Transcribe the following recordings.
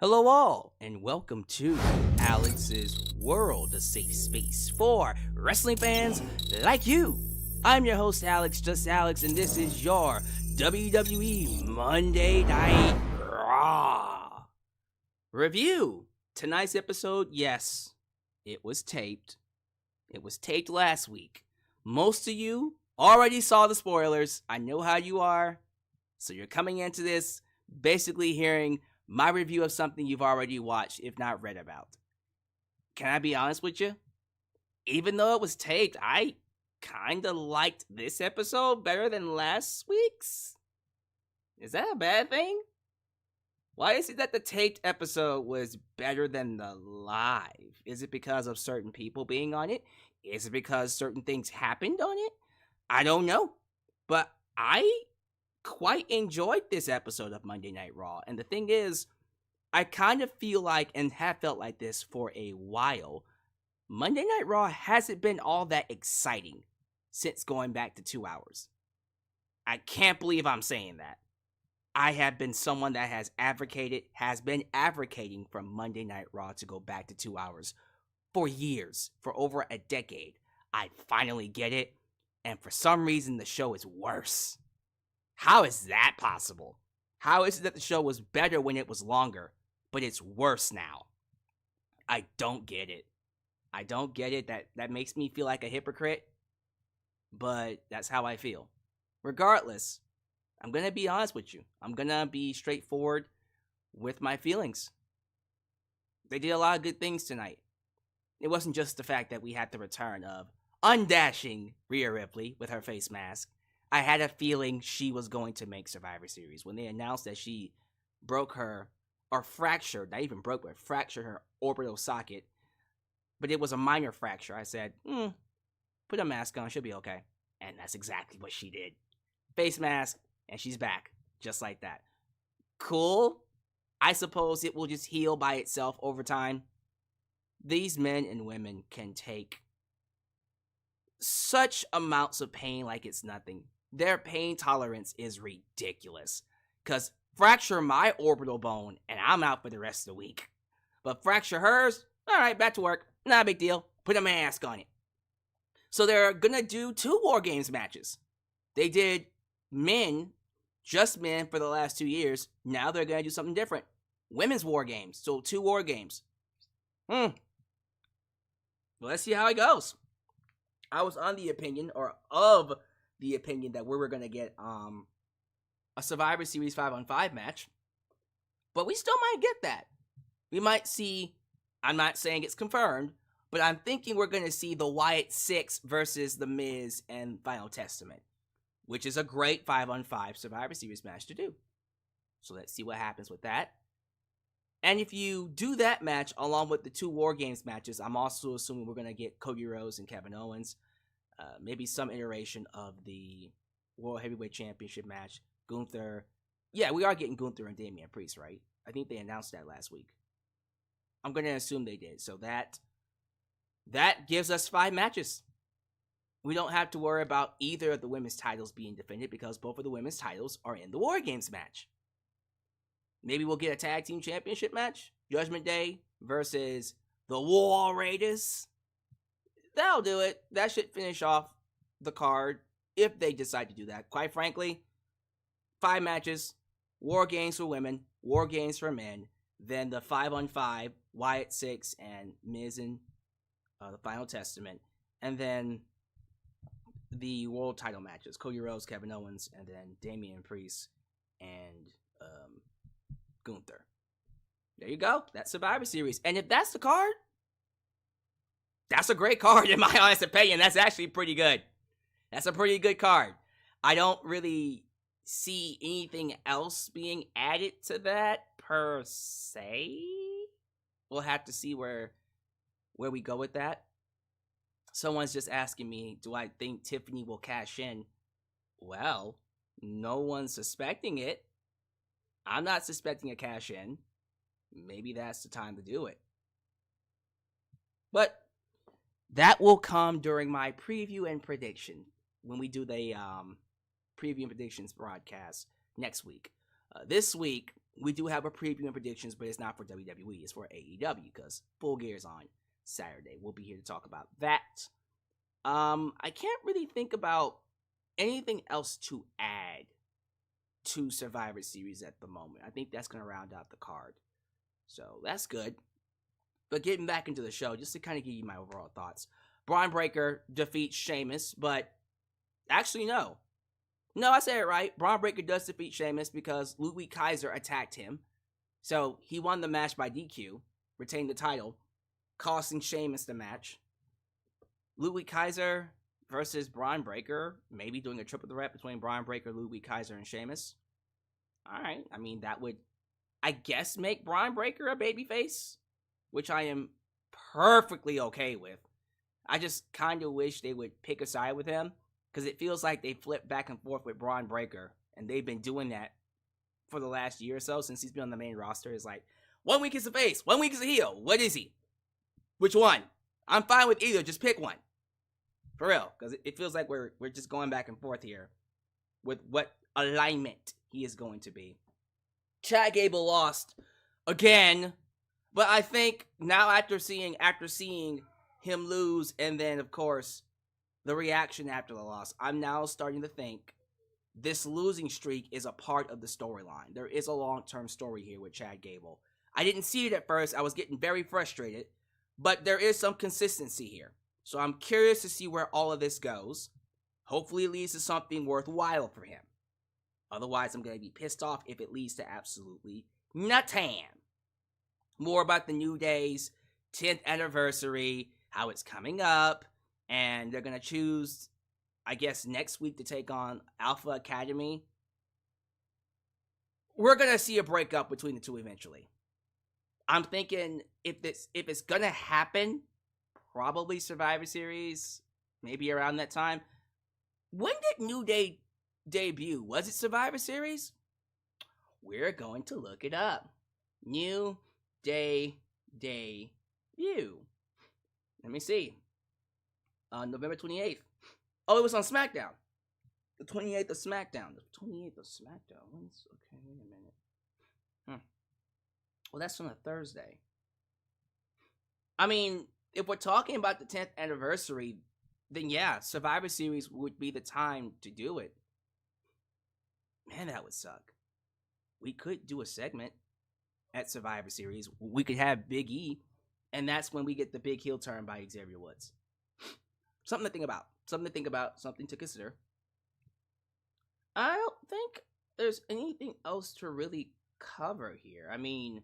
Hello all, and welcome to Alyx's World, a safe space for wrestling fans like you. I'm your host Alyx, just Alyx, and this is your WWE Monday Night Raw review. Tonight's episode, yes, it was taped. It was taped last week. Most of you already saw the spoilers. I know how you are. So you're coming into this basically hearing my review of something you've already watched, if not read about. Can I be honest with you? Even though it was taped, I kinda liked this episode better than last week's. Is that a bad thing? Why is it that the taped episode was better than the live? Is it because of certain people being on it? Is it because certain things happened on it? I don't know. But I quite enjoyed this episode of Monday Night Raw. And the thing is, I kind of feel like, and have felt like this for a while, Monday Night Raw hasn't been all that exciting since going back to 2 hours. I can't believe I'm saying that. I have been someone that has been advocating for Monday Night Raw to go back to 2 hours for years, for over a decade. I finally get it, and for some reason the show is worse. How is that possible? How is it that the show was better when it was longer, but it's worse now? I don't get it. I don't get it. That makes me feel like a hypocrite, but that's how I feel. Regardless, I'm going to be honest with you. I'm going to be straightforward with my feelings. They did a lot of good things tonight. It wasn't just the fact that we had the return of undashing Rhea Ripley with her face mask. I had a feeling she was going to make Survivor Series. When they announced that she broke her, or fractured, not even broke, but fractured her orbital socket, but it was a minor fracture, I said, put a mask on, she'll be okay. And that's exactly what she did. Face mask, and she's back, just like that. Cool. I suppose it will just heal by itself over time. These men and women can take such amounts of pain like it's nothing. Their pain tolerance is ridiculous. Because fracture my orbital bone and I'm out for the rest of the week. But fracture hers, alright, back to work. Not a big deal. Put a mask on it. So they're gonna do 2 WarGames matches. They did men, just men for the last 2 years. Now they're gonna do something different. Women's WarGames. So 2 WarGames. Well, let's see how it goes. I was of the opinion that we were going to get a Survivor Series 5-on-5 match. But we still might get that. We might see, I'm not saying it's confirmed, but I'm thinking we're going to see the Wyatt 6 versus The Miz and Final Testament, which is a great 5-on-5 Survivor Series match to do. So let's see what happens with that. And if you do that match along with the 2 WarGames matches, I'm also assuming we're going to get Cody Rhodes and Kevin Owens. Maybe some iteration of the World Heavyweight Championship match. Gunther. Yeah, we are getting Gunther and Damian Priest, right? I think they announced that last week. I'm going to assume they did. So that gives us 5 matches. We don't have to worry about either of the women's titles being defended because both of the women's titles are in the WarGames match. Maybe we'll get a tag team championship match. Judgment Day versus the War Raiders. That'll do it. That should finish off the card if they decide to do that. Quite frankly, 5 matches. WarGames for women. WarGames for men. Then the 5-on-5. Wyatt 6 and Miz and the Final Testament. And then the world title matches. Cody Rhodes, Kevin Owens, and then Damian Priest and Gunther. There you go. That's Survivor Series. And if that's the card, that's a great card in my honest opinion. That's actually pretty good. That's a pretty good card. I don't really see anything else being added to that per se. We'll have to see where we go with that. Someone's just asking me, do I think Tiffany will cash in? Well, no one's suspecting it. I'm not suspecting a cash in. Maybe that's the time to do it. But that will come during my preview and prediction when we do the preview and predictions broadcast next week. This week, we do have a preview and predictions, but it's not for WWE. It's for AEW because Full Gear is on Saturday. We'll be here to talk about that. I can't really think about anything else to add to Survivor Series at the moment. I think that's going to round out the card. So that's good. But getting back into the show, just to kind of give you my overall thoughts. Bron Breakker defeats Sheamus, but actually, no. No, I said it right. Bron Breakker does defeat Sheamus because Ludwig Kaiser attacked him. So he won the match by DQ, retained the title, costing Sheamus the match. Ludwig Kaiser versus Bron Breakker, maybe doing a triple threat between Bron Breakker, Ludwig Kaiser, and Sheamus. All right, I mean, that would, I guess, make Bron Breakker a babyface, which I am perfectly okay with. I just kind of wish they would pick a side with him, because it feels like they flip back and forth with Bron Breakker, and they've been doing that for the last year or so since he's been on the main roster. It's like, 1 week is a face, 1 week is a heel. What is he? Which one? I'm fine with either. Just pick one. For real, because it feels like we're just going back and forth here with what alignment he is going to be. Chad Gable lost again, but I think now after seeing him lose, and then of course the reaction after the loss, I'm now starting to think this losing streak is a part of the storyline. There is a long-term story here with Chad Gable. I didn't see it at first. I was getting very frustrated, but there is some consistency here. So I'm curious to see where all of this goes. Hopefully it leads to something worthwhile for him. Otherwise, I'm going to be pissed off if it leads to absolutely nothing. More about the New Day's 10th anniversary, how it's coming up, and they're going to choose, I guess, next week to take on Alpha Academy. We're going to see a breakup between the two eventually. I'm thinking if it's going to happen, probably Survivor Series, maybe around that time. When did New Day debut? Was it Survivor Series? We're going to look it up. New Day debut. Let me see. November 28th. Oh, it was on SmackDown. The 28th of SmackDown. The 28th of SmackDown. Okay, wait a minute. Well, that's on a Thursday. I mean, if we're talking about the 10th anniversary, then yeah, Survivor Series would be the time to do it. Man, that would suck. We could do a segment at Survivor Series. We could have Big E, and that's when we get the big heel turn by Xavier Woods. Something to think about. Something to consider. I don't think there's anything else to really cover here. I mean,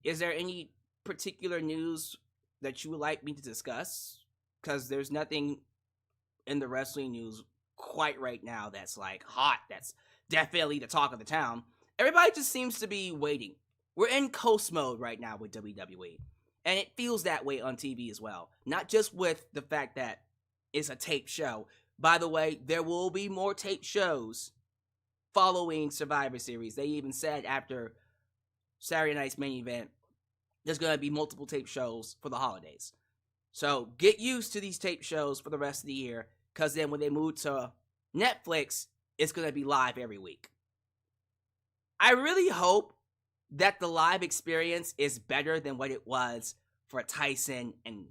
is there any particular news that you would like me to discuss? Because there's nothing in the wrestling news quite right now that's like hot, that's definitely the talk of the town. Everybody just seems to be waiting. We're in coast mode right now with WWE, and it feels that way on TV as well. Not just with the fact that it's a taped show. By the way, there will be more taped shows following Survivor Series. They even said after Saturday night's main event, there's going to be multiple tape shows for the holidays. So get used to these tape shows for the rest of the year, because then when they move to Netflix, it's going to be live every week. I really hope that the live experience is better than what it was for Tyson and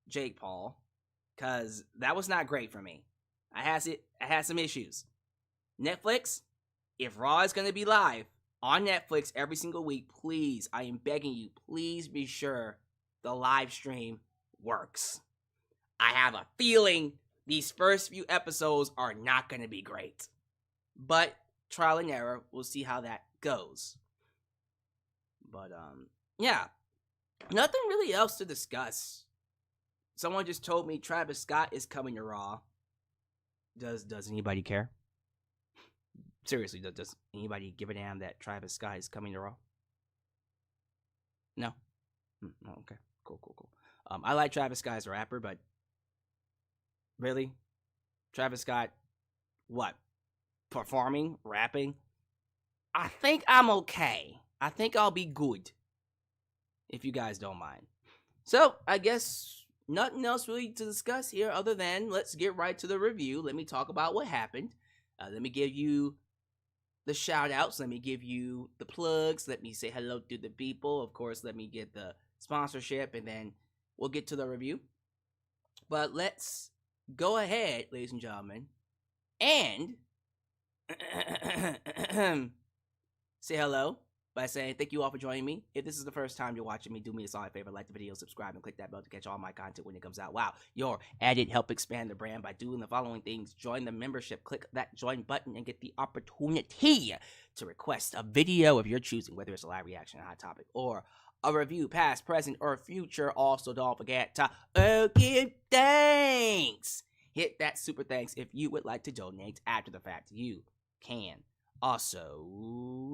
Jake Paul, because that was not great for me. I had some issues. Netflix, if Raw is going to be live on Netflix every single week, please, I am begging you, please be sure the live stream works. I have a feeling these first few episodes are not going to be great. But trial and error, we'll see how that goes. But, yeah, nothing really else to discuss. Someone just told me Travis Scott is coming to Raw. Does anybody care? Seriously, does anybody give a damn that Travis Scott is coming to Raw? No? Oh, okay. Cool. I like Travis Scott as a rapper, but really? Travis Scott, what? Performing? Rapping? I think I'm okay. I think I'll be good. If you guys don't mind. So, I guess nothing else really to discuss here other than let's get right to the review. Let me talk about what happened. Let me give you the shout outs. Let me give you the plugs. Let me say hello to the people. Of course, let me get the sponsorship, and then we'll get to the review. But let's go ahead, ladies and gentlemen, and say hello by saying thank you all for joining me. If this is the first time you're watching me, do me a solid favor, like the video, subscribe, and click that bell to catch all my content when it comes out. Wow, your added help expand the brand by doing the following things. Join the membership, click that join button, and get the opportunity to request a video of your choosing, whether it's a live reaction, a hot topic, or a review, past, present, or future. Also, don't forget to give thanks. Hit that super thanks if you would like to donate after the fact. You can. Also,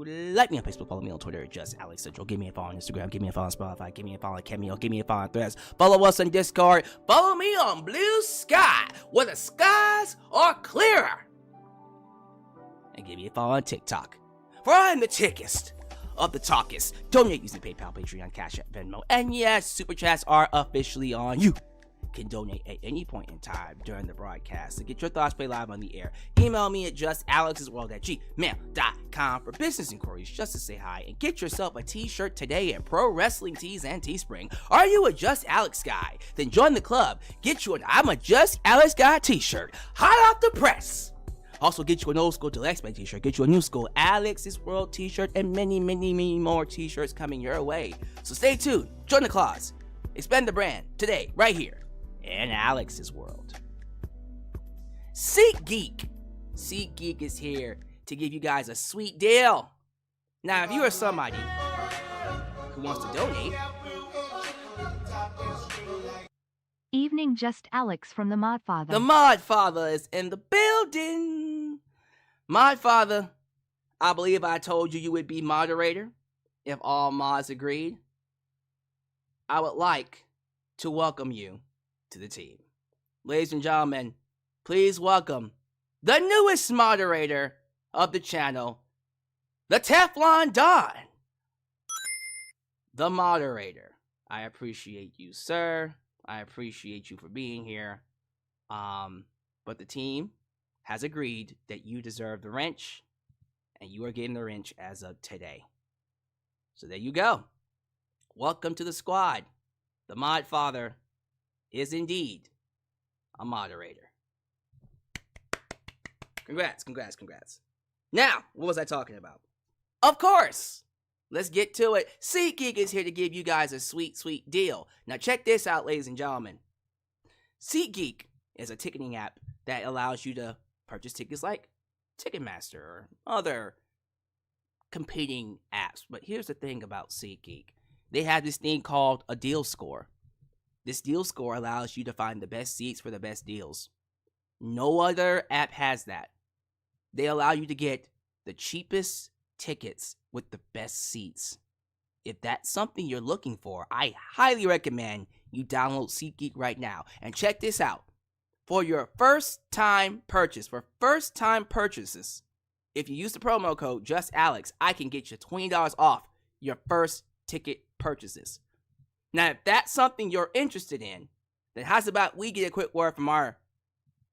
like me on Facebook, follow me on Twitter, just Alyx Central. Give me a follow on Instagram, give me a follow on Spotify, give me a follow on Cameo, give me a follow on Threads. Follow us on Discord, follow me on Blue Sky, where the skies are clearer. And give me a follow on TikTok, for I'm the tickest of the talkest. Donate using PayPal, Patreon, Cashapp, Venmo, and yes, Super Chats are officially on. You can donate at any point in time during the broadcast to get your thoughts played live on the air. Email me at justalyxsworld@gmail.com for business inquiries, just to say hi, and get yourself a t-shirt today at Pro Wrestling Tees and Teespring. Are you a Just Alyx guy? Then join the club. Get you an I'm a Just Alyx guy t-shirt, hot off the press. Also, get you an old school Deluxe Man t-shirt, get you a new school Alyx's World t-shirt, and many, many, many more t-shirts coming your way. So stay tuned, join the cause, expand the brand today, right here in Alyx's World. SeatGeek is here to give you guys a sweet deal. Now, if you are somebody who wants to donate. Evening, Just Alyx from the Modfather. The Modfather is in the building. Modfather, I believe I told you you would be moderator if all mods agreed. I would like to welcome you to the team. Ladies and gentlemen, please welcome the newest moderator of the channel, the Teflon Don. The moderator. I appreciate you, sir. I appreciate you for being here. But the team has agreed that you deserve the wrench, and you are getting the wrench as of today. So there you go. Welcome to the squad. The Modfather is indeed a moderator. Congrats. Now, what was I talking about? Of course, let's get to it. SeatGeek is here to give you guys a sweet, sweet deal. Now check this out, ladies and gentlemen. SeatGeek is a ticketing app that allows you to purchase tickets like Ticketmaster or other competing apps. But here's the thing about SeatGeek. They have this thing called a deal score. This deal score allows you to find the best seats for the best deals. No other app has that. They allow you to get the cheapest tickets with the best seats. If that's something you're looking for, I highly recommend you download SeatGeek right now. And check this out. For your first-time purchase, if you use the promo code JustAlyx, I can get you $20 off your first ticket purchases. Now, if that's something you're interested in, then how's about we get a quick word from our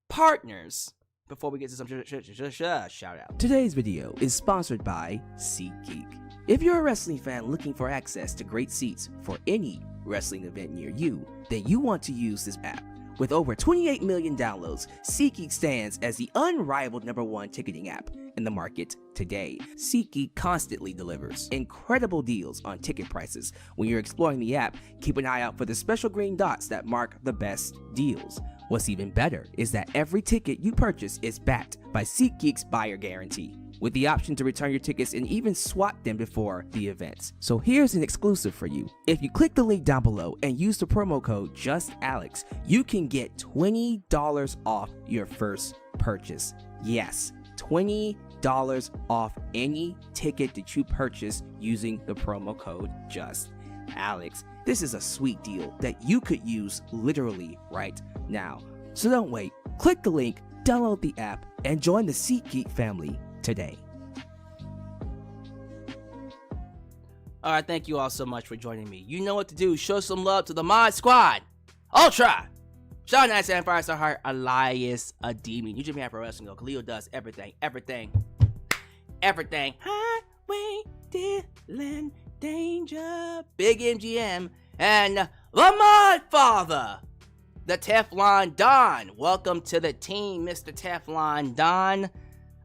partners before we get to some shout out. Today's video is sponsored by SeatGeek. If you're a wrestling fan looking for access to great seats for any wrestling event near you, then you want to use this app. With over 28 million downloads, SeatGeek stands as the unrivaled #1 ticketing app in the market today. SeatGeek constantly delivers incredible deals on ticket prices. When you're exploring the app, keep an eye out for the special green dots that mark the best deals. What's even better is that every ticket you purchase is backed by SeatGeek's buyer guarantee, with the option to return your tickets and even swap them before the events. So here's an exclusive for you. If you click the link down below and use the promo code JustAlyx, you can get $20 off your first purchase. Yes, $20 off any ticket that you purchase using the promo code JustAlyx. This is a sweet deal that you could use literally right now. So don't wait. Click the link, download the app, and join the SeatGeek family today. Alright, thank you all so much for joining me. You know what to do. Show some love to the Mod Squad. Ultra! Sean Nice and Firestar Heart, Elias Ademi. New Japan Pro Wrestling. Carlito does everything. everything. Highway dealing danger. Big MGM and the Mod Father, the Teflon Don. Welcome to the team, Mr. Teflon Don.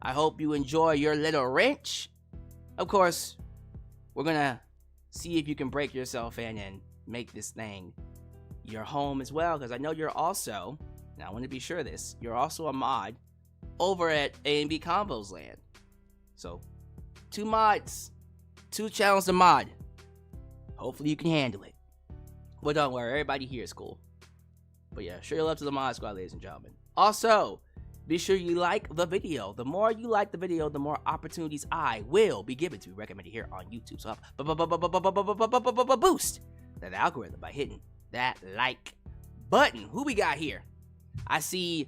I hope you enjoy your little wrench. Of course, we're gonna see if you can break yourself in and make this thing your home as well, because I know you're also, now I want to be sure of this, you're also a mod over at A&B Combos Land. So, 2 mods, 2 channels to mod. Hopefully you can handle it. But don't worry, everybody here is cool. But yeah, show your love to the mod squad, ladies and gentlemen. Also, be sure you like the video. The more you like the video, the more opportunities I will be given to be recommended here on YouTube. So boost that algorithm by hitting that like button. Who we got here? I see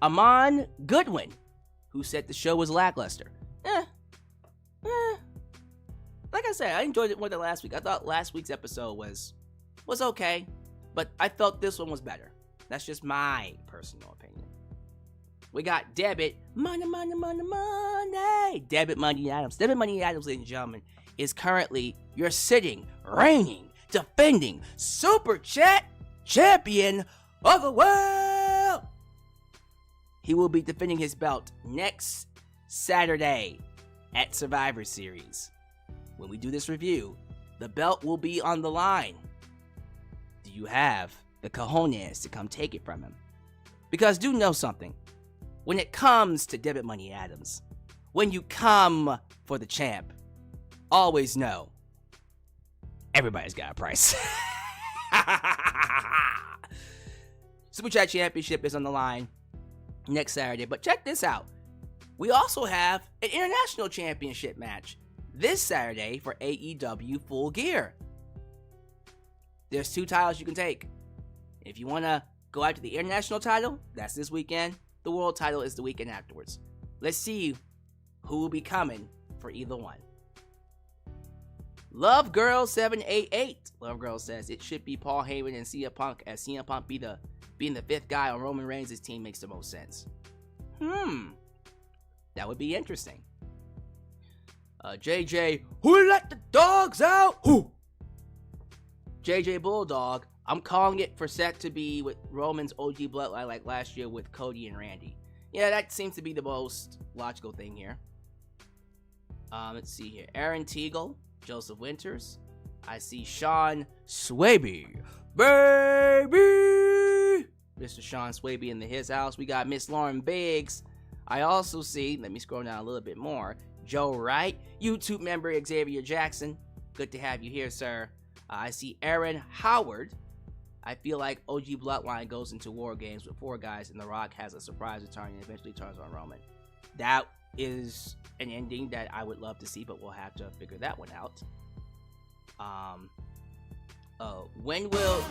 Amon Goodwin, who said the show was lackluster. Like I said, I enjoyed it more than last week. I thought last week's episode was okay, but I felt this one was better. That's just my personal opinion. We got Debit Money. Debit Money Adams. Debit Money Adams, ladies and gentlemen, is currently your sitting, reigning, defending Super Chat champion of the world. He will be defending his belt next Saturday at Survivor Series. When we do this review, the belt will be on the line. Do you have the cojones to come take it from him? Because do know something. When it comes to Debit Money Adams, when you come for the champ, always know everybody's got a price. Super Chat Championship is on the line next Saturday. But check this out. We also have an international championship match this Saturday for AEW Full Gear. There's 2 titles you can take. If you want to go after the international title, that's this weekend. The world title is the weekend afterwards. Let's see who will be coming for either one. Love Girl 788. Love Girl says it should be Paul Heyman and CM Punk, as CM Punk being the 5th guy on Roman Reigns' team makes the most sense. That would be interesting. JJ, who let the dogs out? Who? JJ Bulldog. I'm calling it for Seth to be with Roman's OG bloodline like last year with Cody and Randy. Yeah, that seems to be the most logical thing here. Let's see here. Aaron Teagle, Joseph Winters. I see Sean Swaby. Baby! Mr. Sean Swaby in his house. We got Miss Lauren Biggs. I also see, let me scroll down a little bit more, Joe Wright, YouTube member Xavier Jackson. Good to have you here, sir. I see Aaron Howard. I feel like OG Bloodline goes into WarGames with 4 guys and The Rock has a surprise return and eventually turns on Roman. That is an ending that I would love to see, but we'll have to figure that one out. When will...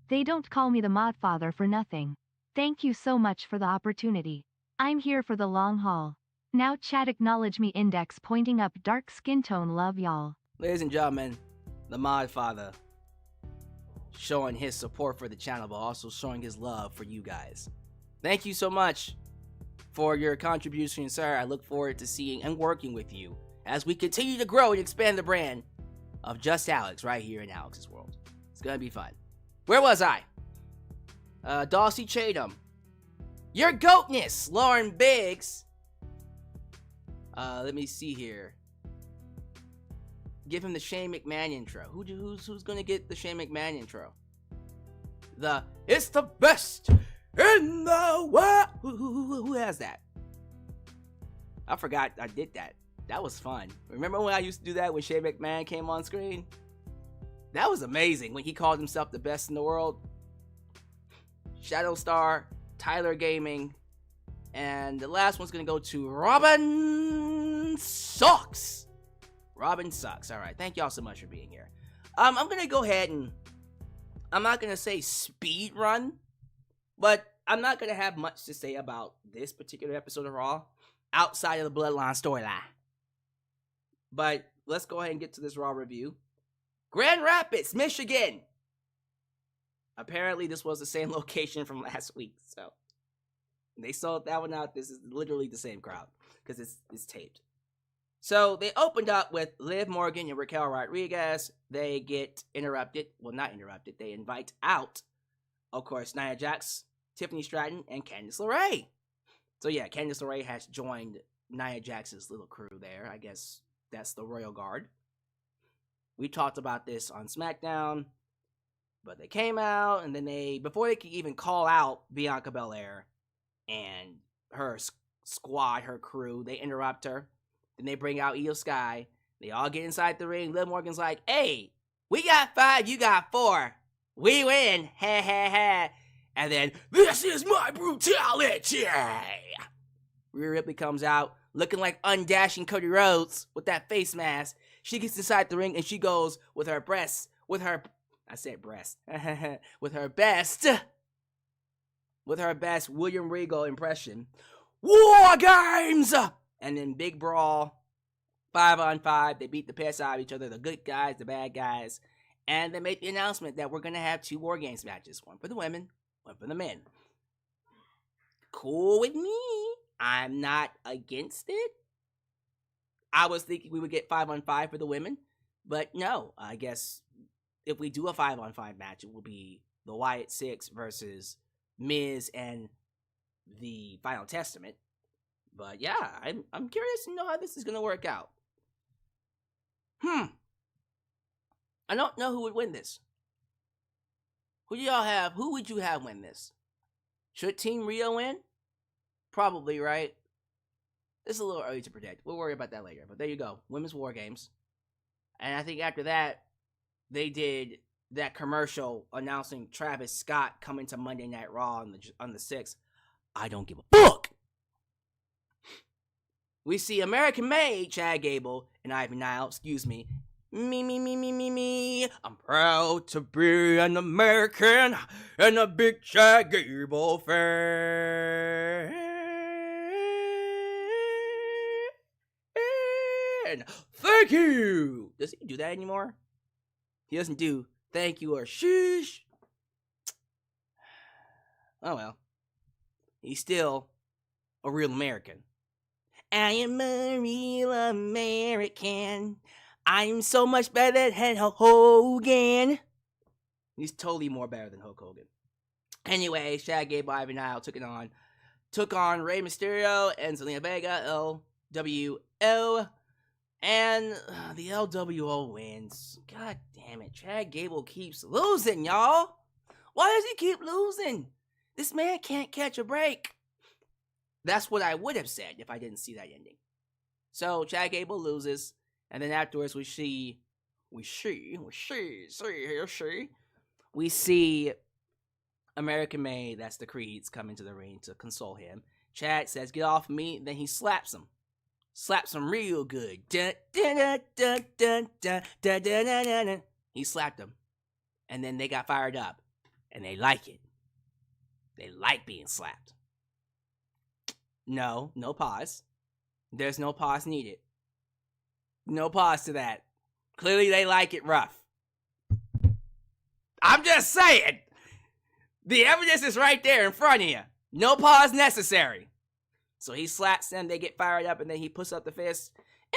They don't call me the Mod Father for nothing. Thank you so much for the opportunity. I'm here for the long haul. Now chat acknowledge me index pointing up dark skin tone love y'all. Ladies and gentlemen, the Mod Father showing his support for the channel, but also showing his love for you guys. Thank you so much for your contribution, sir. I look forward to seeing and working with you as we continue to grow and expand the brand of Just Alyx right here in Alyx's world. It's gonna be fun. Where was I? Dawsey Chatham. Your goatness, Lauren Biggs. Let me see here. Give him the Shane McMahon intro. Who's gonna get the Shane McMahon intro? It's the best in the world. Who has that? I forgot I did that. That was fun. Remember when I used to do that when Shane McMahon came on screen? That was amazing when he called himself the best in the world. Shadow Star, Tyler Gaming, and the last one's gonna go to Robin Sucks. Robin Sucks. All right, thank y'all so much for being here. I'm gonna go ahead and I'm not gonna say speed run, but I'm not gonna have much to say about this particular episode of Raw outside of the Bloodline storyline. But let's go ahead and get to this Raw review. Grand Rapids, Michigan. Apparently, this was the same location from last week, so they sold that one out. This is literally the same crowd because it's taped. So they opened up with Liv Morgan and Raquel Rodriguez. They get interrupted. Well, not interrupted. They invite out, of course, Nia Jax, Tiffany Stratton, and Candice LeRae. So yeah, Candice LeRae has joined Nia Jax's little crew there. I guess that's the Royal Guard. We talked about this on SmackDown, but they came out, and then before they could even call out Bianca Belair and her squad, her crew, they interrupt her. Then they bring out Io Sky. They all get inside the ring. Liv Morgan's like, hey, we got 5, you got 4. We win. Ha ha ha. And then, this is my brutality. Rhea Ripley comes out looking like undashing Cody Rhodes with that face mask. She gets inside the ring and she goes with her best William Regal impression. WarGames! And then big brawl, 5-on-5. They beat the piss out of each other, the good guys, the bad guys. And they make the announcement that we're going to have 2 WarGames matches. One for the women, one for the men. Cool with me. I'm not against it. I was thinking we would get 5-on-5 for the women. But no, I guess if we do a 5-on-5 match, it will be the Wyatt Six versus Miz and the Final Testament. But yeah, I'm curious to know how this is going to work out. I don't know who would win this. Who do y'all have? Who would you have win this? Should Team Rio win? Probably, right? It's a little early to predict. We'll worry about that later. But there you go. Women's WarGames. And I think after that, they did that commercial announcing Travis Scott coming to Monday Night Raw on the 6th. I don't give a fuck. We see American-made Chad Gable and Ivy Nile, Me. I'm proud to be an American and a big Chad Gable fan. Thank you. Does he do that anymore? He doesn't do thank you or sheesh. Oh well. He's still a real American. I am a real American. I'm so much better than Hulk Hogan. He's totally more better than Hulk Hogan. Anyway, Chad Gable, Ivy Nile took on Rey Mysterio and Zelena Vega, LWO. And the LWO wins. God damn it. Chad Gable keeps losing, y'all. Why does he keep losing? This man can't catch a break. That's what I would have said if I didn't see that ending. So Chad Gable loses, and then afterwards we see American Made, that's the Creeds, come into the ring to console him. Chad says, "Get off of me," then he slaps him. Slaps him real good. He slapped him. And then they got fired up. And they like it. They like being slapped. No pause. There's no pause needed. No pause to that. Clearly they like it rough. I'm just saying. The evidence is right there in front of you. No pause necessary. So he slaps them, they get fired up, and then he puts up the fist.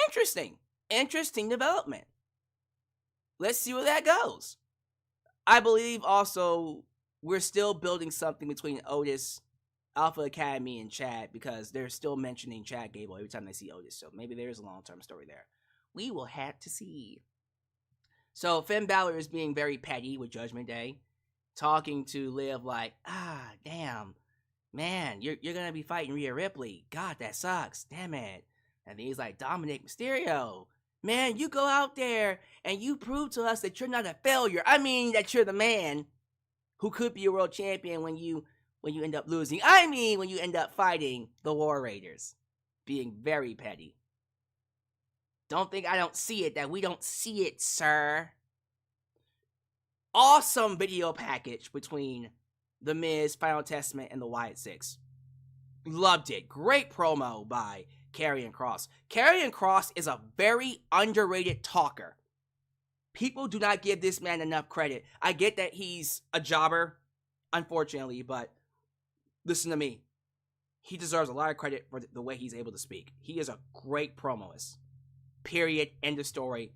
Interesting development. Let's see where that goes. I believe also we're still building something between Otis, Alpha Academy, and Chad, because they're still mentioning Chad Gable every time they see Otis. So maybe there's a long-term story there. We will have to see. So Finn Balor is being very petty with Judgment Day, talking to Liv like, damn. Man, you're going to be fighting Rhea Ripley. God, that sucks. Damn it. And then he's like, Dominik Mysterio. Man, you go out there and you prove to us that you're not a failure. I mean, that you're the man who could be a world champion when you end up losing. I mean, when you end up fighting the War Raiders. Being very petty. Don't think I don't see it, that we don't see it, sir. Awesome video package between The Miz, Final Testament, and the Wyatt Six. Loved it. Great promo by Karrion Kross. Karrion Kross is a very underrated talker. People do not give this man enough credit. I get that he's a jobber, unfortunately, but listen to me. He deserves a lot of credit for the way he's able to speak. He is a great promoist. Period. End of story.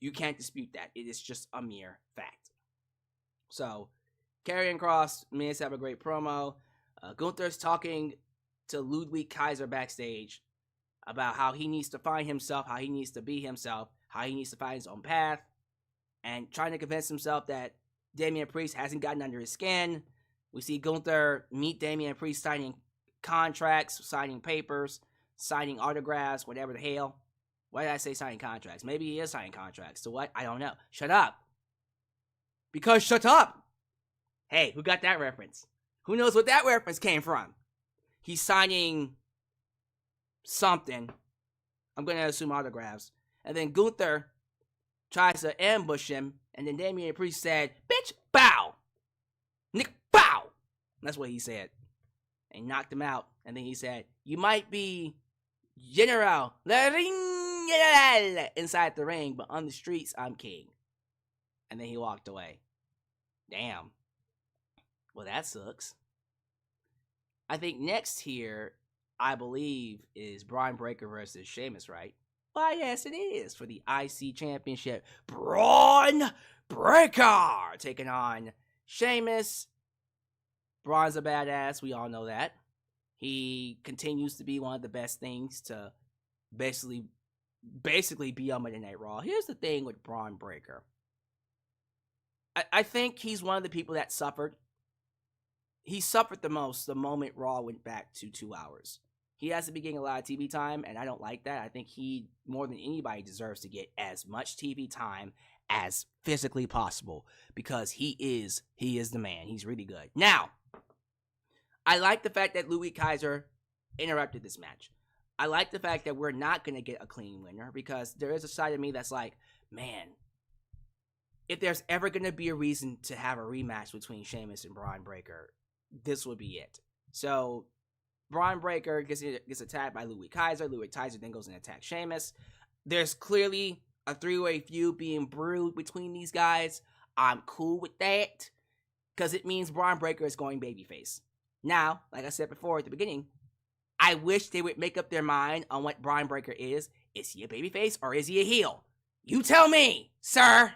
You can't dispute that. It is just a mere fact. So, Karrion Kross, Miz have a great promo. Gunther's talking to Ludwig Kaiser backstage about how he needs to find himself, how he needs to be himself, how he needs to find his own path, and trying to convince himself that Damian Priest hasn't gotten under his skin. We see Gunther meet Damian Priest signing contracts, signing papers, signing autographs, whatever the hell. Why did I say signing contracts? Maybe he is signing contracts. So what? I don't know. Shut up. Because shut up. Hey, who got that reference? Who knows what that reference came from? He's signing something. I'm going to assume autographs. And then Gunther tries to ambush him. And then Damian Priest said, bitch, bow. Nick, bow. That's what he said. And knocked him out. And then he said, you might be General inside the ring, but on the streets, I'm king. And then he walked away. Damn. Well, that sucks. I think next here, I believe, is Bron Breakker versus Sheamus, right? Why, yes, it is. For the IC Championship. Bron Breakker taking on Sheamus. Bron's a badass. We all know that. He continues to be one of the best things to basically be on Monday Night Raw. Here's the thing with Bron Breakker. I think he's one of the people that suffered. He suffered the most the moment Raw went back to 2 hours. He hasn't been getting a lot of TV time, and I don't like that. I think he, more than anybody, deserves to get as much TV time as physically possible because he is the man. He's really good. Now, I like the fact that Ludwig Kaiser interrupted this match. I like the fact that we're not going to get a clean winner because there is a side of me that's like, man, if there's ever going to be a reason to have a rematch between Sheamus and Bron Breakker, this would be it. So, Bron Breakker gets attacked by Ludwig Kaiser. Ludwig Kaiser then goes and attacks Sheamus. There's clearly a three-way feud being brewed between these guys. I'm cool with that because it means Bron Breakker is going babyface. Now, like I said before at the beginning, I wish they would make up their mind on what Bron Breakker is. Is he a babyface or is he a heel? You tell me, sir.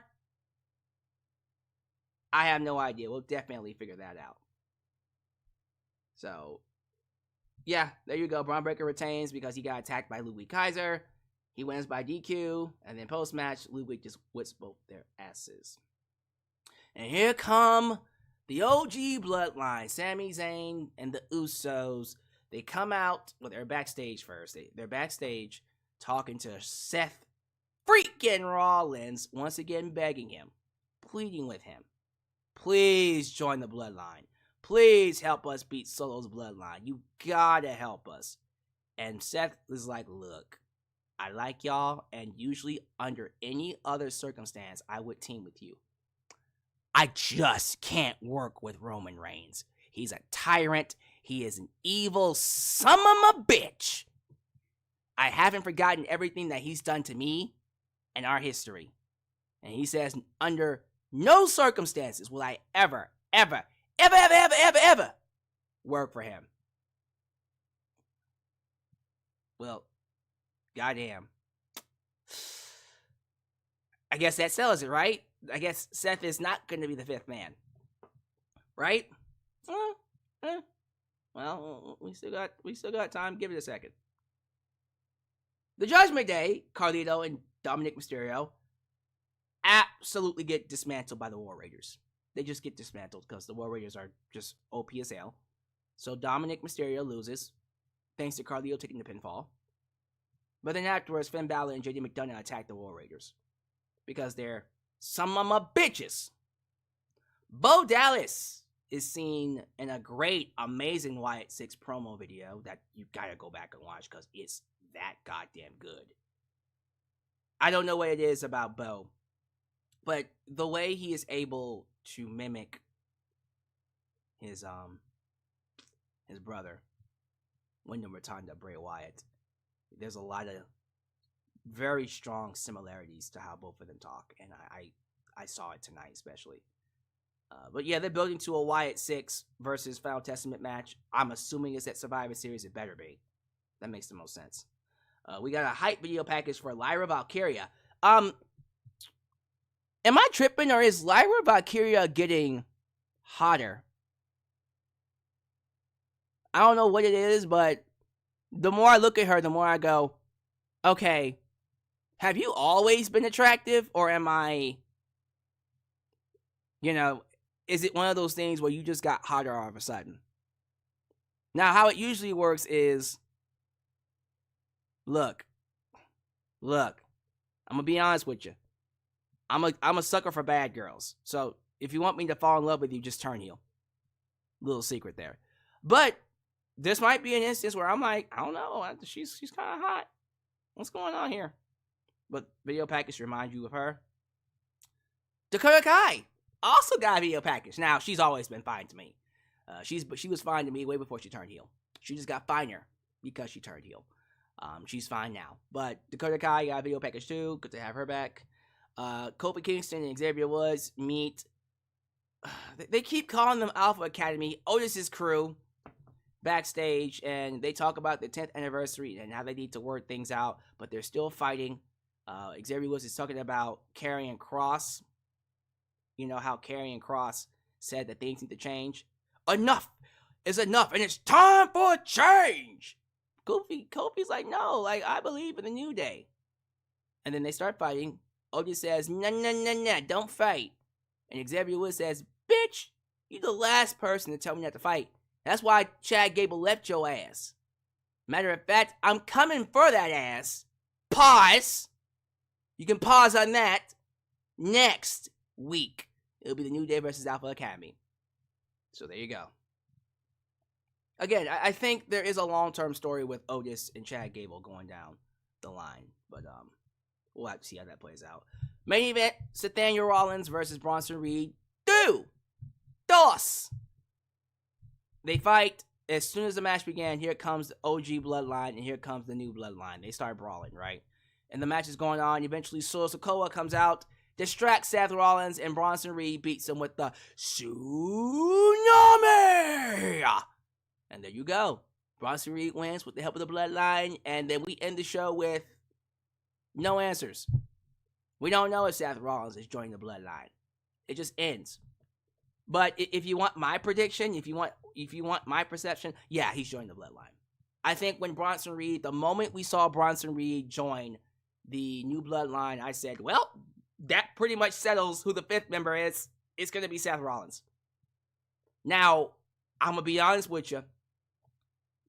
I have no idea. We'll definitely figure that out. So, yeah, there you go. Bron Breakker retains because he got attacked by Ludwig Kaiser. He wins by DQ. And then post-match, Ludwig just whips both their asses. And here come the OG Bloodline. Sami Zayn and the Usos. They come out. Well, they're backstage first. They're backstage talking to Seth freaking Rollins. Once again begging him. Pleading with him. Please join the Bloodline. Please help us beat Solo's Bloodline. You gotta help us. And Seth is like, look, I like y'all, and usually under any other circumstance, I would team with you. I just can't work with Roman Reigns. He's a tyrant. He is an evil son of a bitch. I haven't forgotten everything that he's done to me and our history. And he says, under no circumstances will I ever work for him. Well, goddamn. I guess that settles it, right? I guess Seth is not going to be the fifth man. Right? Well, we still got time. Give it a second. The Judgment Day, Carlito and Dominik Mysterio absolutely get dismantled by the War Raiders. They just get dismantled because the War Raiders are just OP as hell. So Dominik Mysterio loses, thanks to Carlito taking the pinfall. But then afterwards, Finn Balor and JD McDonough attack the War Raiders because they're some of my bitches. Bo Dallas is seen in a great, amazing Wyatt 6 promo video that you gotta go back and watch because it's that goddamn good. I don't know what it is about Bo, but the way he is able to mimic his brother, Wyndham Rotunda, Bray Wyatt, there's a lot of very strong similarities to how both of them talk, and I saw it tonight especially. But yeah, they're building to a Wyatt 6 versus Final Testament match. I'm assuming it's at Survivor Series. It better be. That makes the most sense. We got a hype video package for Lyra Valkyria. Am I tripping, or is Lyra Valkyria getting hotter? I don't know what it is, but the more I look at her, the more I go, okay, have you always been attractive, or am I, is it one of those things where you just got hotter all of a sudden? Now, how it usually works is, look, I'm going to be honest with you. I'm a sucker for bad girls. So if you want me to fall in love with you, just turn heel. Little secret there. But this might be an instance where I'm like, I don't know, she's kind of hot. What's going on here? But video package remind you of her. Dakota Kai also got a video package. Now, she's always been fine to me. She was fine to me way before she turned heel. She just got finer because she turned heel. She's fine now. But Dakota Kai got a video package too. Good to have her back. Kofi Kingston and Xavier Woods meet. They keep calling them Alpha Academy. Otis's crew backstage, and they talk about the 10th anniversary and how they need to work things out, but they're still fighting. Xavier Woods is talking about Karrion Kross. You know how Karrion Kross said that things need to change. Enough is enough, and it's time for a change. Kofi's like, no, I believe in the New Day. And then they start fighting. Otis says, no, don't fight. And Xavier Woods says, bitch, you the last person to tell me not to fight. That's why Chad Gable left your ass. Matter of fact, I'm coming for that ass. Pause. You can pause on that. Next week, it'll be the New Day versus Alpha Academy. So there you go. Again, I think there is a long-term story with Otis and Chad Gable going down the line. But we'll have to see how that plays out. Main event, Seth Rollins versus Bronson Reed. Dos. They fight. As soon as the match began, here comes the OG Bloodline, and here comes the new Bloodline. They start brawling, right? And the match is going on. Eventually, Sikoa comes out, distracts Seth Rollins, and Bronson Reed beats him with the Tsunami! And there you go. Bronson Reed wins with the help of the Bloodline, and then we end the show with no answers. We don't know if Seth Rollins is joining the Bloodline. It just ends. But if you want my prediction, if you want my perception, yeah, he's joining the Bloodline. I think when Bronson Reed, the moment we saw Bronson Reed join the new Bloodline, I said, well, that pretty much settles who the 5th member is. It's going to be Seth Rollins. Now, I'm going to be honest with you.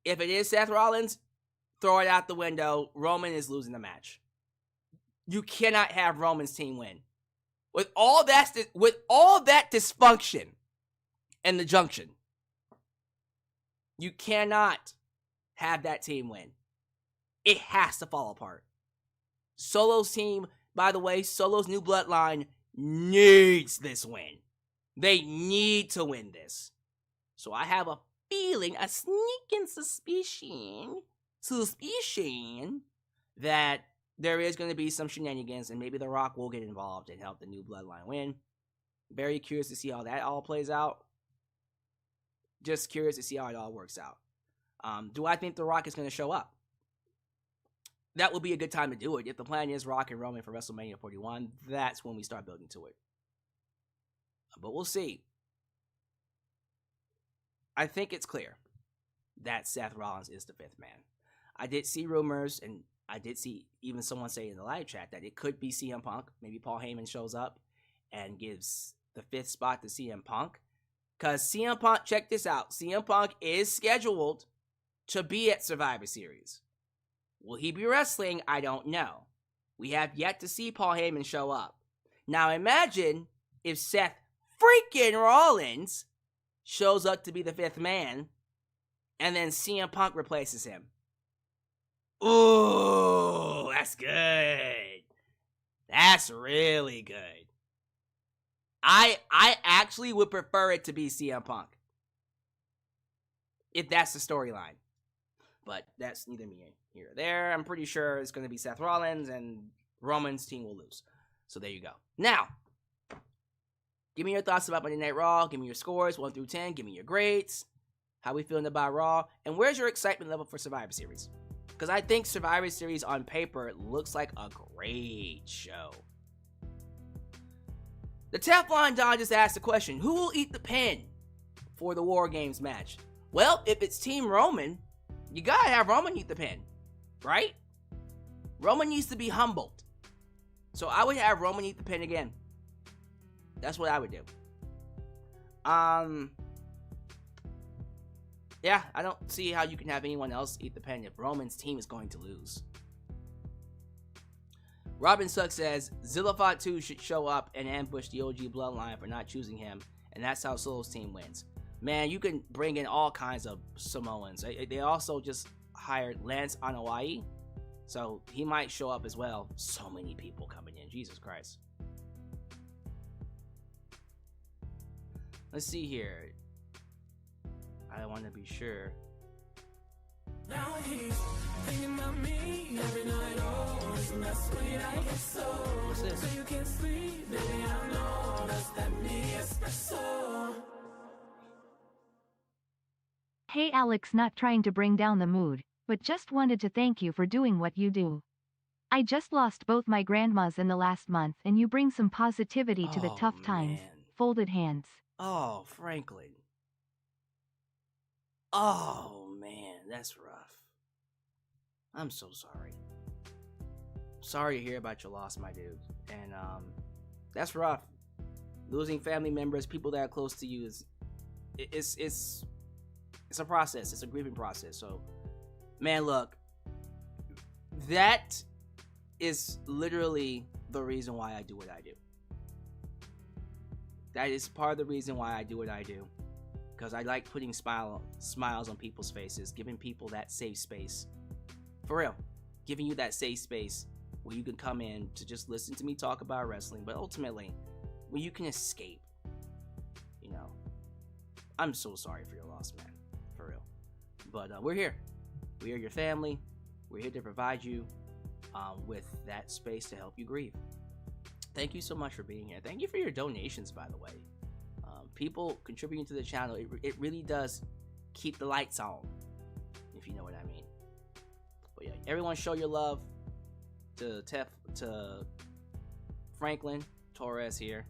If it is Seth Rollins, throw it out the window. Roman is losing the match. You cannot have Roman's team win. With all that dysfunction in the junction, you cannot have that team win. It has to fall apart. Solo's team, by the way, Solo's new Bloodline needs this win. They need to win this. So I have a feeling, a sneaking suspicion that there is going to be some shenanigans, and maybe The Rock will get involved and help the new Bloodline win. Very curious to see how that all plays out. Just curious to see how it all works out. Do I think The Rock is going to show up? That would be a good time to do it. If the plan is Rock and Roman for WrestleMania 41, that's when we start building to it. But we'll see. I think it's clear that Seth Rollins is the 5th man. I did see rumors, and I did see even someone say in the live chat that it could be CM Punk. Maybe Paul Heyman shows up and gives the 5th spot to CM Punk. Because CM Punk, check this out, CM Punk is scheduled to be at Survivor Series. Will he be wrestling? I don't know. We have yet to see Paul Heyman show up. Now imagine if Seth freaking Rollins shows up to be the 5th man, and then CM Punk replaces him. Ooh, that's good. That's really good. I actually would prefer it to be CM Punk, if that's the storyline. But that's neither here or there. I'm pretty sure it's going to be Seth Rollins, and Roman's team will lose. So there you go. Now, give me your thoughts about Monday Night Raw. Give me your scores, 1 through 10. Give me your grades. How we feeling about Raw? And where's your excitement level for Survivor Series? Because I think Survivor Series on paper looks like a great show. The Teflon Don just asked the question, who will eat the pin for the WarGames match? Well, if it's Team Roman, you gotta have Roman eat the pin, right? Roman needs to be humbled. So I would have Roman eat the pin again. That's what I would do. Yeah, I don't see how you can have anyone else eat the pin if Roman's team is going to lose. Robin Suck says, Zillafot 2 should show up and ambush the OG Bloodline for not choosing him, and that's how Solo's team wins. Man, you can bring in all kinds of Samoans. They also just hired Lance Anoa'i, so he might show up as well. So many people coming in. Jesus Christ. Let's see here. I want to be sure. Now he's thinking about me every night. Oh, isn't that sweet? I get so. What's this? So you can't sleep, baby. I know that's that me espresso. Hey Alyx, not trying to bring down the mood, but just wanted to thank you for doing what you do. I just lost both my grandmas in the last month, and you bring some positivity to the tough times. Man. Folded hands. Oh, Franklin. Oh, man, that's rough. I'm so sorry. Sorry to hear about your loss, my dude. And, that's rough. Losing family members, people that are close to you, it's a process. It's a grieving process. So, man, look, that is literally the reason why I do what I do. That is part of the reason why I do what I do. Because I like putting smiles on people's faces, giving people that safe space. For real. Giving you that safe space where you can come in to just listen to me talk about wrestling, but ultimately, where you can escape. You know, I'm so sorry for your loss, man. For real. But we're here. We are your family. We're here to provide you with that space to help you grieve. Thank you so much for being here. Thank you for your donations, by the way. People contributing to the channel, it really does keep the lights on, if you know what I mean. But yeah, everyone show your love to Franklin Torres here.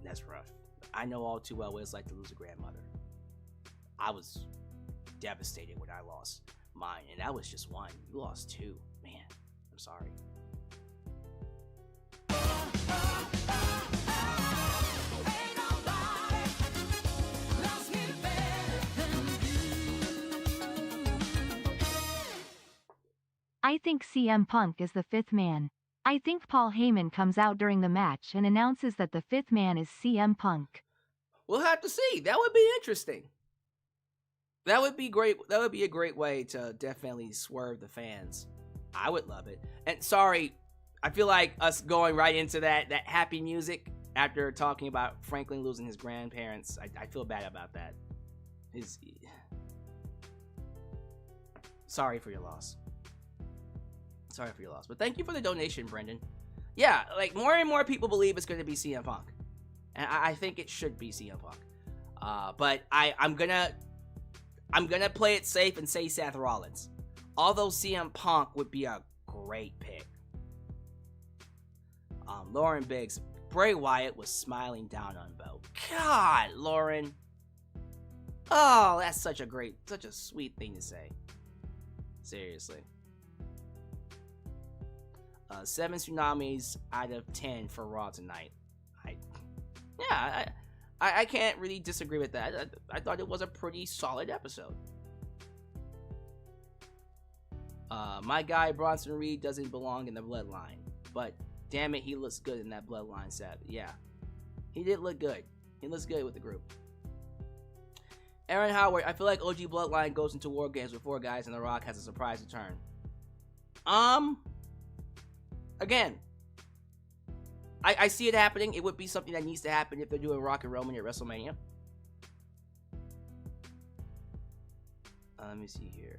That's rough. I know all too well what it's like to lose a grandmother. I was devastated when I lost mine, and that was just one. You lost two. Man, I'm sorry. I think CM Punk is the fifth man. I think Paul Heyman comes out during the match and announces that the fifth man is CM Punk. We'll have to see. That would be interesting. That would be great. That would be a great way to definitely swerve the fans. I would love it. And sorry, I feel like us going right into that happy music after talking about Franklin losing his grandparents. I feel bad about that. Sorry for your loss. Sorry for your loss. But thank you for the donation, Brendan. Yeah, like more and more people believe it's going to be CM Punk. And I think it should be CM Punk. But I'm gonna play it safe and say Seth Rollins. Although CM Punk would be a great pick. Lauren Biggs, Bray Wyatt was smiling down on Bo. God, Lauren. Oh, that's such a sweet thing to say. Seriously. 7 tsunamis out of 10 for Raw tonight. I can't really disagree with that. I thought it was a pretty solid episode. My guy Bronson Reed doesn't belong in the Bloodline, but damn it, he looks good in that Bloodline set. Yeah, he did look good. He looks good with the group. Aaron Howard, I feel like OG Bloodline goes into WarGames with 4 guys and The Rock has a surprise return. Again, I see it happening. It would be something that needs to happen if they're doing Rock and Roman at WrestleMania. Let me see here.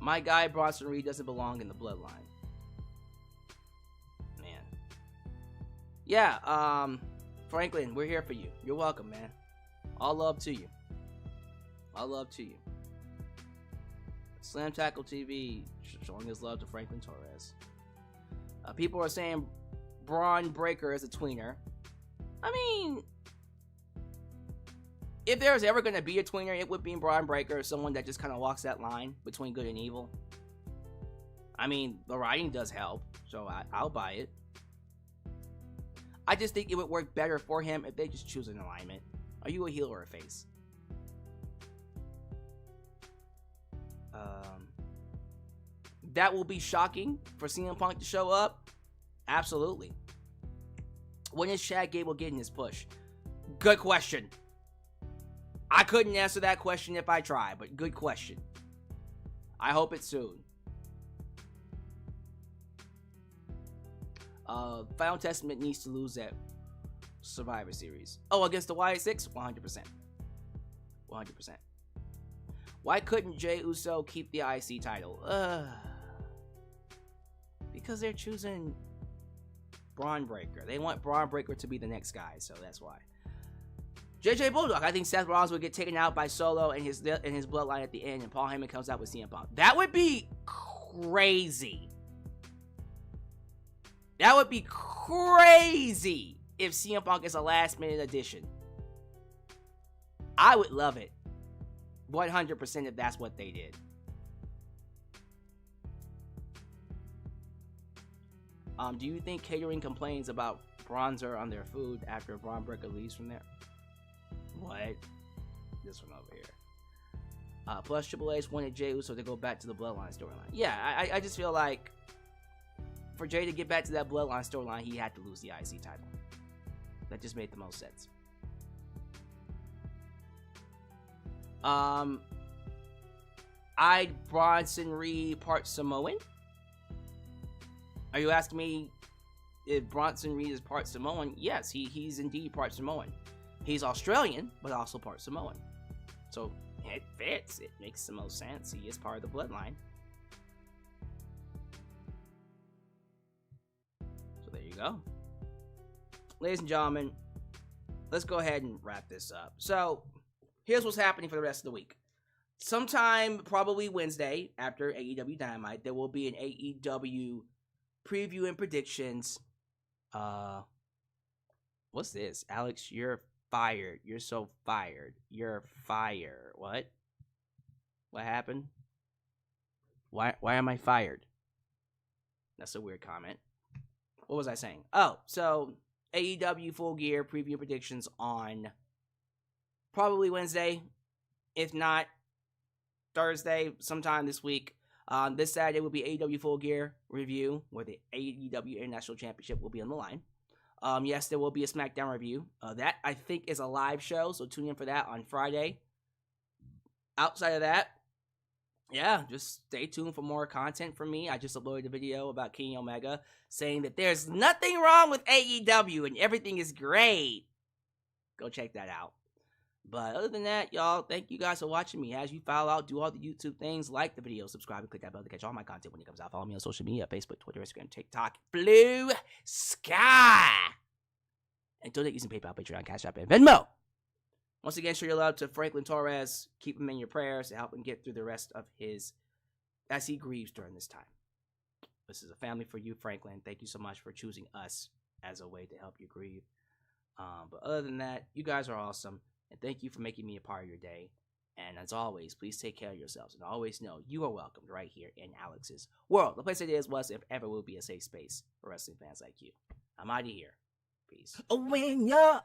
My guy Bronson Reed doesn't belong in the Bloodline. Man. Yeah, Franklin, we're here for you. You're welcome, man. All love to you. All love to you. Slam Tackle TV showing his love to Franklin Torres. People are saying Bron Breakker is a tweener. I mean, if there's ever going to be a tweener, it would be Bron Breakker, someone that just kind of walks that line between good and evil. I mean, the writing does help, so I'll buy it. I just think it would work better for him if they just choose an alignment. Are you a heel or a face? That will be shocking for CM Punk to show up. Absolutely. When is Chad Gable getting his push? Good question. I couldn't answer that question if I tried, but good question. I hope it's soon. Final Testament needs to lose that Survivor Series. Oh, against the Wyatt 100%. 100%. Why couldn't Jey Uso keep the IC title? Because they're choosing Bron Breakker. They want Bron Breakker to be the next guy, so that's why. JJ Bulldog, I think Seth Rollins would get taken out by Solo and his bloodline at the end, and Paul Heyman comes out with CM Punk. That would be crazy. That would be crazy if CM Punk is a last-minute addition. I would love it. 100% if that's what they did. Do you think catering complains about bronzer on their food after Bron Breakker leaves from there? What? This one over here. Plus, Triple H wanted Jey Uso to go back to the Bloodline storyline. Yeah, I just feel like for Jey to get back to that Bloodline storyline, he had to lose the IC title. That just made the most sense. Bronson Reed part Samoan? Are you asking me if Bronson Reed is part Samoan? Yes, he's indeed part Samoan. He's Australian, but also part Samoan. So it fits. It makes the most sense. He is part of the Bloodline. So there you go. Ladies and gentlemen, let's go ahead and wrap this up. So here's what's happening for the rest of the week. Sometime, probably Wednesday, after AEW Dynamite, there will be an AEW preview and predictions. What's this? Alyx, you're fired. You're so fired. You're fired. What? What happened? Why am I fired? That's a weird comment. What was I saying? Oh, so AEW Full Gear preview predictions on probably Wednesday, if not Thursday, sometime this week. This Saturday will be AEW Full Gear review, where the AEW International Championship will be on the line. Yes, there will be a SmackDown review. That, I think, is a live show, so tune in for that on Friday. Outside of that, yeah, just stay tuned for more content from me. I just uploaded a video about Kenny Omega saying that there's nothing wrong with AEW and everything is great. Go check that out. But other than that, y'all, thank you guys for watching me. As you file out, do all the YouTube things, like the video, subscribe, and click that bell to catch all my content when it comes out. Follow me on social media, Facebook, Twitter, Instagram, TikTok, Blue Sky. And donate using PayPal, Patreon, Cashapp, and Venmo. Once again, show your love to Franklin Torres. Keep him in your prayers to help him get through the rest of as he grieves during this time. This is a family for you, Franklin. Thank you so much for choosing us as a way to help you grieve. But other than that, you guys are awesome. And thank you for making me a part of your day. And as always, please take care of yourselves. And always know you are welcomed right here in Alyx's world. The place it is, was, if ever will be a safe space for wrestling fans like you. I'm out of here. Peace. When you're